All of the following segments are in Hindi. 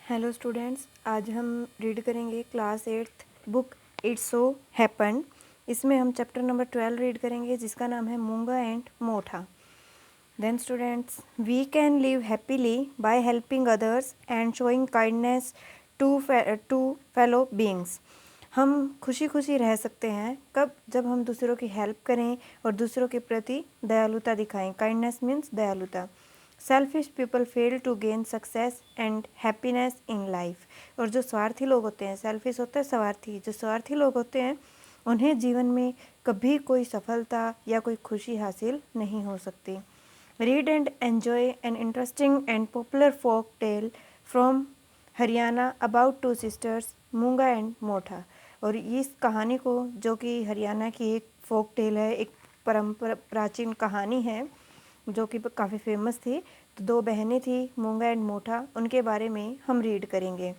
हेलो स्टूडेंट्स, आज हम रीड करेंगे class 8th book it's so happened. इसमें हम चैप्टर नंबर 12 रीड करेंगे जिसका नाम है Moonga and Motha. Then students, we can live happily by helping others and showing kindness to fellow beings. हम खुशी खुशी रह सकते हैं कब? जब हम दूसरों की हेल्प करें और दूसरों के प्रति दयालुता दिखाएं। काइंडनेस मीन्स दयालुता। Selfish people fail to gain success and happiness in life. और जो स्वार्थी लोग होते हैं, सेल्फिश होता है स्वार्थी, जो स्वार्थी लोग होते हैं उन्हें जीवन में कभी कोई सफलता या कोई खुशी हासिल नहीं हो सकती। Read and enjoy an interesting and popular folk tale from Haryana about two sisters Moonga and Motha. और इस कहानी को, जो कि हरियाणा की एक फोक टेल है, एक परंपरा प्राचीन कहानी है जो कि काफ़ी फेमस थी। तो दो बहनें थी, मूंगा एंड मोठा, उनके बारे में हम रीड करेंगे।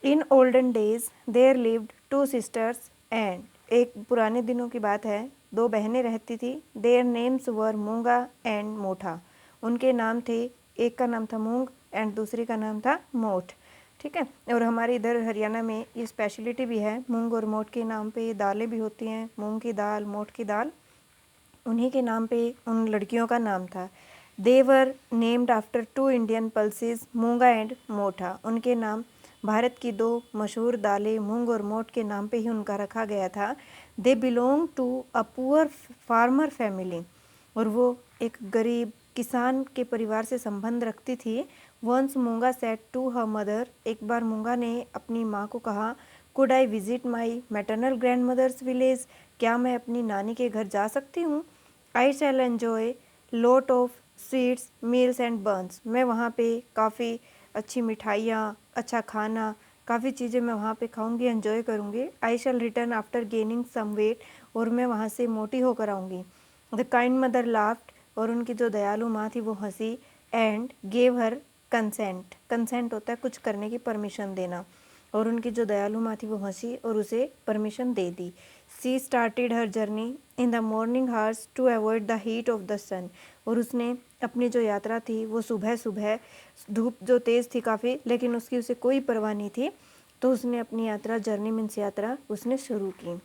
In olden days there lived two sisters and, एक पुराने दिनों की बात है, दो बहनें रहती थी। देयर नेम्स वर मूंगा एंड मोठा। उनके नाम थे, एक का नाम था मूंग एंड दूसरी का नाम था मोठ। ठीक है। और हमारे इधर हरियाणा में ये स्पेशलिटी भी है, मूंग और मोठ के नाम पे दालें भी होती हैं, मूंग की दाल, मोठ की दाल। उन्हीं के नाम पे उन लड़कियों का नाम था। They were named after two Indian pulses Moonga and Motha. उनके नाम भारत की दो मशहूर दालें मूंग और मोठ के नाम पे ही उनका रखा गया था। They belong to a poor farmer family. और वो एक गरीब किसान के परिवार से संबंध रखती थी। वंस मूंगा सेड टू हर मदर, एक बार मूंगा ने अपनी माँ को कहा, could I visit my maternal grandmother's village, क्या मैं अपनी नानी के घर जा सकती हूँ? I shall enjoy lot of sweets meals and buns. मैं वहाँ पे काफ़ी अच्छी मिठाइयाँ, अच्छा खाना, काफ़ी चीज़ें मैं वहाँ पे खाऊंगी, एंजॉय करूँगी। I shall return after gaining some weight, और मैं वहाँ से मोटी होकर आऊँगी। द काइंड मदर लाफ्ड, और उनकी जो दयालु माँ थी वो हंसी। And gave her consent, consent होता है कुछ करने की परमिशन देना, और उनकी जो दयालु माँ थी वो हंसी और उसे परमिशन दे दी। She started her journey in the morning hours to avoid the heat of the sun. और उसने अपनी जो यात्रा थी वो सुबह सुबह, धूप जो तेज़ थी काफ़ी, लेकिन उसकी उसे कोई परवाह नहीं थी, तो उसने अपनी यात्रा, जर्नी मीन्स यात्रा, उसने शुरू की।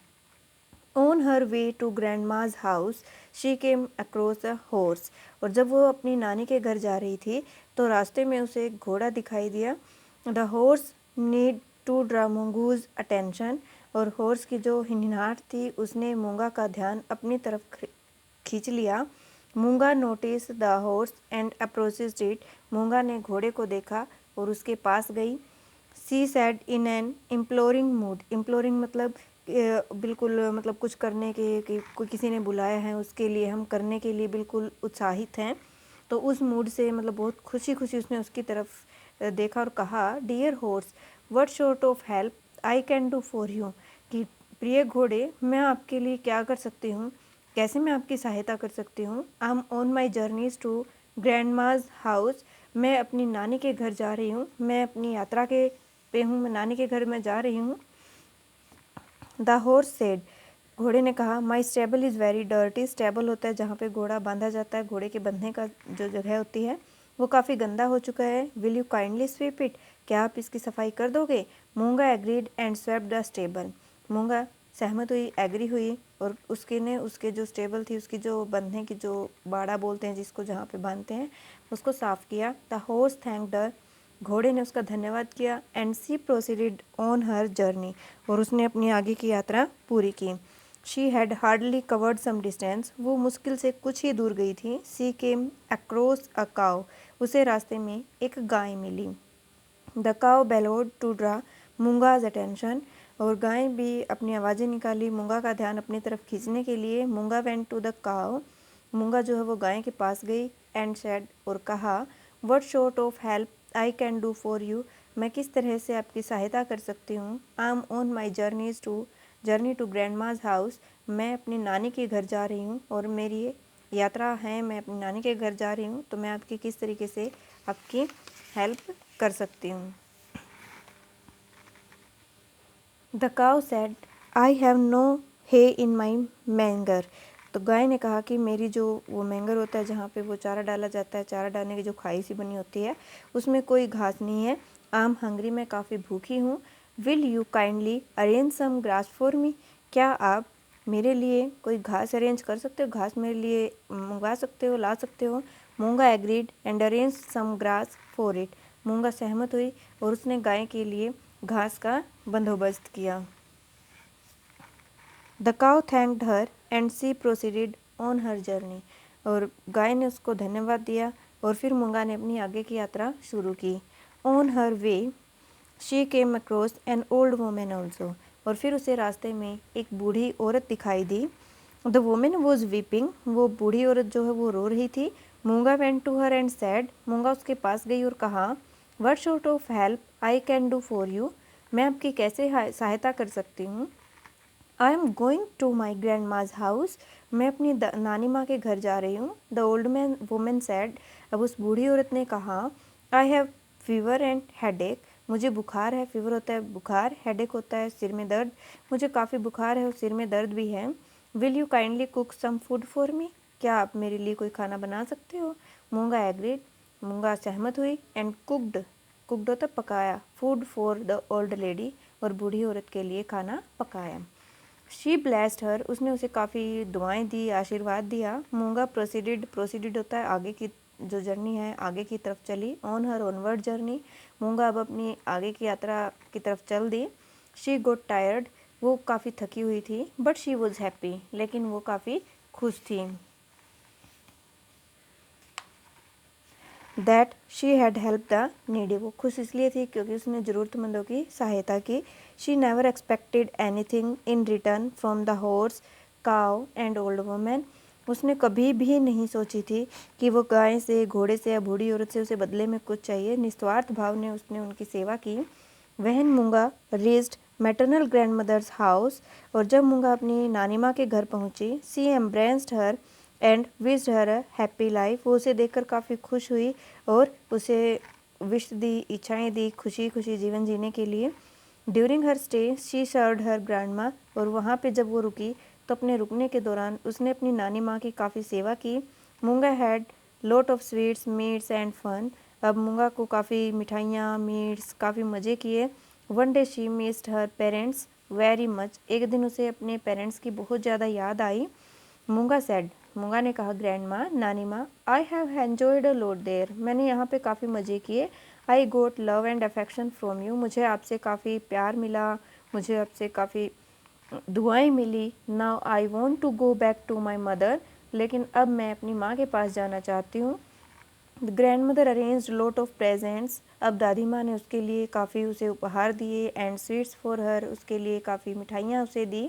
On her way to grandma's house she came across a horse. और जब वो अपनी नानी के घर जा रही थी तो रास्ते में उसे एक घोड़ा दिखाई दिया। The horse need to draw Moonga's attention. और हॉर्स की जो हिनहाट थी उसने मूंगा का ध्यान अपनी तरफ खींच लिया। Moonga notice the horse and approached it. Moonga ने घोड़े को देखा और उसके पास गई। She said in an imploring mood. Imploring मतलब बिल्कुल, मतलब कुछ करने के, कि कोई किसी ने बुलाया है उसके लिए, हम करने के लिए बिल्कुल उत्साहित हैं। तो उस मूड से, मतलब बहुत खुशी खुशी उसने उसकी तरफ देखा और कहा, dear horse what sort of help I can do for you. कि प्रिय घोड़े, मैं आपके लिए क्या कर सकती हूँ, कैसे मैं आपकी सहायता कर सकती हूँ। I am on my journeys to grandma's house. मैं अपनी नानी के घर जा रही हूँ, मैं अपनी यात्रा के पे हूँ, मैं नानी के घर में जा रही हूँ। द हॉर्स सेड, घोड़े ने कहा, my stable is very dirty. Stable होता है जहाँ पे घोड़ा बांधा जाता है, घोड़े के बंधने का जो जगह होती है वो काफ़ी गंदा हो चुका है। Will you kindly sweep it, क्या आप इसकी सफाई कर दोगे? Moonga agreed and swept the stable. Moonga सहमत हुई, एग्री हुई, और उसके जो स्टेबल थी, उसकी जो बंधने की जो बाड़ा बोलते हैं जिसको, जहाँ पे बांधते हैं, उसको साफ़ किया। द हॉर्स थैंक्ड हर, घोड़े ने उसका धन्यवाद किया। And she proceeded on her journey, और उसने अपनी आगे की यात्रा पूरी की। She had hardly covered some distance, वो मुश्किल से कुछ ही दूर गई थी। सी केम अक्रॉस अ काउ, उसे रास्ते में एक गाय मिली। The cow bellowed to draw Moonga's attention, और गाय भी अपनी आवाज़ें निकाली मूंगा का ध्यान अपनी तरफ खींचने के लिए। मूंगा वेंट टू द काउ, मूंगा जो है वो गाय के पास गई। एंड सेड, और कहा, what sort of help I can do for you, मैं किस तरह से आपकी सहायता कर सकती हूँ। I am on my journey to grandma's house, मैं अपनी नानी के घर जा रही हूँ, और मेरी यात्रा है, मैं अपनी नानी के घर जा रही हूँ, तो मैं आपकी किस तरीके से आपकी हेल्प कर सकती हूँ। The cow said, I have no hay in my manger. तो गाय ने कहा कि मेरी जो वो मैंगर होता है जहाँ पे वो चारा डाला जाता है, चारा डालने की जो खाई सी बनी होती है, उसमें कोई घास नहीं है। आई एम हंग्री, मैं काफ़ी भूखी हूँ। Will you kindly arrange some grass for me, क्या आप मेरे लिए कोई घास अरेंज कर सकते हो, घास मेरे लिए मंगवा सकते हो, ला सकते हो। Moonga agreed and arrange some grass for it, Moonga सहमत हुई और उसने गाय के लिए घास का बंदोबस्त किया। The cow thanked her and she proceeded on her journey, और गाय ने उसको धन्यवाद दिया और फिर मूंगा ने अपनी आगे की यात्रा शुरू की। On her way she came across an old women also, और फिर उसे रास्ते में एक बूढ़ी औरत दिखाई दी। द वोमेन वॉज वीपिंग, वो बूढ़ी औरत जो है वो रो रही थी। Moonga went to her and said, Moonga उसके पास गई और कहा, what sort of help I can do for you, मैं आपकी कैसे सहायता कर सकती हूँ। I am going to my grandma's house, मैं अपनी नानी माँ के घर जा रही हूँ। The old man women said, अब उस बूढ़ी औरत ने कहा, I have fever and headache, मुझे बुखार है, फीवर होता है बुखार, हेडेक होता है सिर में दर्द, मुझे काफ़ी बुखार है और सिर में दर्द भी है। Will you kindly cook some food for me, क्या आप मेरे लिए कोई खाना बना सकते हो। मूंगा एग्रीड, मूंगा सहमत हुई एंड कुकड, कुकड होता पकाया, food for the old lady, और बूढ़ी औरत के लिए खाना पकाया। शी ब्लेस्ड हर, उसने उसे काफ़ी दुआएं दी, आशीर्वाद दिया। मूंगा प्रोसीडेड, प्रोसीडेड होता है आगे की जो जर्नी है आगे की तरफ चली। ऑन हर ऑनवर्ड जर्नी, मूंगा अब अपनी आगे की यात्रा की तरफ चल दी। शी गोट टायर्ड, वो काफ़ी थकी हुई थी। बट शी वॉज हैप्पी, लेकिन वो काफ़ी खुश थी। That she had help the needy, वो खुश इसलिए थी क्योंकि उसने ज़रूरतमंदों की सहायता की। She never expected anything in return from the horse, cow and old women, उसने कभी भी नहीं सोची थी कि वो गाय से, घोड़े से या बूढ़ी औरत से उसे बदले में कुछ चाहिए। निस्वार्थ भाव ने उसने उनकी सेवा की। When Moonga reached maternal grandmother's house, और जब मूंगा अपनी नानी माँ के घर पहुँची, she embraced her and wished her a happy life, वो उसे देखकर काफ़ी खुश हुई और उसे विश दी, इच्छाएं दी, खुशी खुशी जीवन जीने के लिए। During her stay she served her grand माँ, और वहाँ पे जब वो रुकी तो अपने रुकने के दौरान उसने अपनी नानी माँ की काफ़ी सेवा की। Moonga had lot of sweets, meats and fun, अब मूंगा को काफ़ी मिठाइयाँ, मीट्स, काफ़ी मज़े किए। One day she missed her parents very much, एक दिन उसे अपने पेरेंट्स की बहुत ज़्यादा याद आई। मूंगा सेड, मूंगा ने कहा, ग्रैंड माँ, नानी माँ, I have enjoyed a lot there, मैंने यहाँ पे काफ़ी मज़े किए। I got love and affection from you, मुझे आपसे काफ़ी प्यार मिला, मुझे आपसे काफ़ी दुआएं मिली। Now I want to go back to my mother, लेकिन अब मैं अपनी माँ के पास जाना चाहती हूँ। The grand mother arrange lot of presents, अब दादी माँ ने उसके लिए काफ़ी उसे उपहार दिए। एंड स्वीट्स फॉर हर, उसके लिए काफ़ी मिठाइयाँ उसे दी।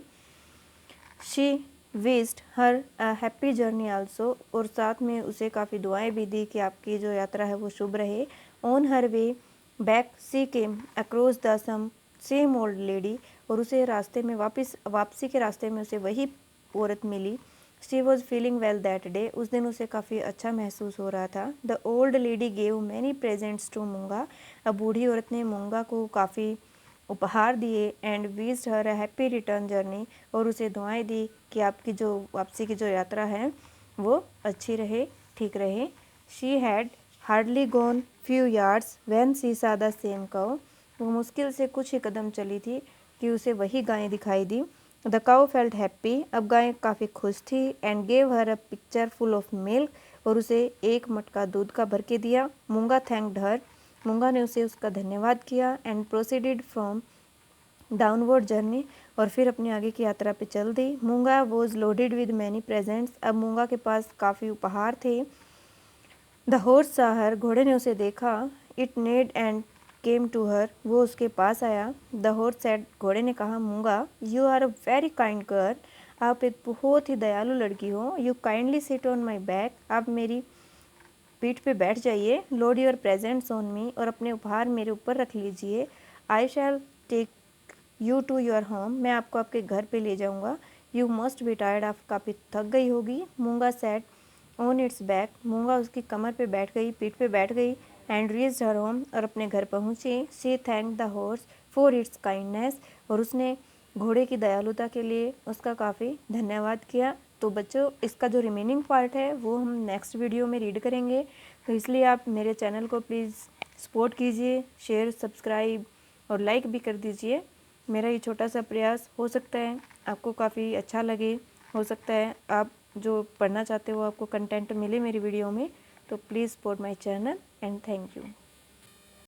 She wished her a happy journey also, और साथ में उसे काफ़ी दुआएं भी दी कि आपकी जो यात्रा है वो शुभ रहे। On her way back she came across the some same old lady, और उसे रास्ते में वापसी के रास्ते में उसे वही औरत मिली। She was feeling well that day, उस दिन उसे काफ़ी अच्छा महसूस हो रहा था। The old lady gave many presents to Moonga, अब बूढ़ी औरत ने मूंगा को काफ़ी उपहार दिए। And wished her a happy return journey, और उसे दुआएं दी कि आपकी जो वापसी की जो यात्रा है वो अच्छी रहे, ठीक रहे। She had hardly gone few yards when she saw the same cow, वो मुश्किल से कुछ ही कदम चली थी कि उसे वही गाय दिखाई दी। द काउ फेल्ट हैप्पी, अब गाय काफ़ी खुश थी। And gave her a picture full of milk, और उसे एक मटका दूध का भर के दिया। मूंगा थैंक्ड हर, मूंगा ने उसे उसका धन्यवाद किया। And proceeded from downward journey, और फिर अपनी आगे की यात्रा पे चल दी। मूंगा was loaded with many presents, अब मूंगा के पास काफ़ी उपहार थे। द हॉर्स सॉ हर, घोड़े ने उसे देखा। It neighed and came to her, वो उसके पास आया। द हॉर्स सेड, घोड़े ने कहा, Moonga, you are a very kind girl, आप एक बहुत ही दयालु लड़की हो। You kindly sit on my back, आप मेरी पीठ पे बैठ जाइए। Load your presents on me, और अपने उपहार मेरे ऊपर रख लीजिए। I shall take you to your home, मैं आपको आपके घर पे ले जाऊंगा। यू मस्ट बी टायर्ड, आप काफ़ी थक गई होगी। मूंगा सेट ऑन इट्स बैक, मूंगा उसकी कमर पे बैठ गई, पीठ पे बैठ गई। एंड रीच्ड हर होम, और अपने घर पहुंची। She thank the horse for its kindness, और उसने घोड़े की दयालुता के लिए उसका काफ़ी धन्यवाद किया। तो बच्चों, इसका जो रिमेनिंग पार्ट है वो हम नेक्स्ट वीडियो में रीड करेंगे, तो इसलिए आप मेरे चैनल को प्लीज़ सपोर्ट कीजिए, शेयर, सब्सक्राइब और लाइक भी कर दीजिए। मेरा ये छोटा सा प्रयास हो सकता है आपको काफ़ी अच्छा लगे, हो सकता है आप जो पढ़ना चाहते हो आपको कंटेंट मिले मेरी वीडियो में। तो please support my channel and thank you.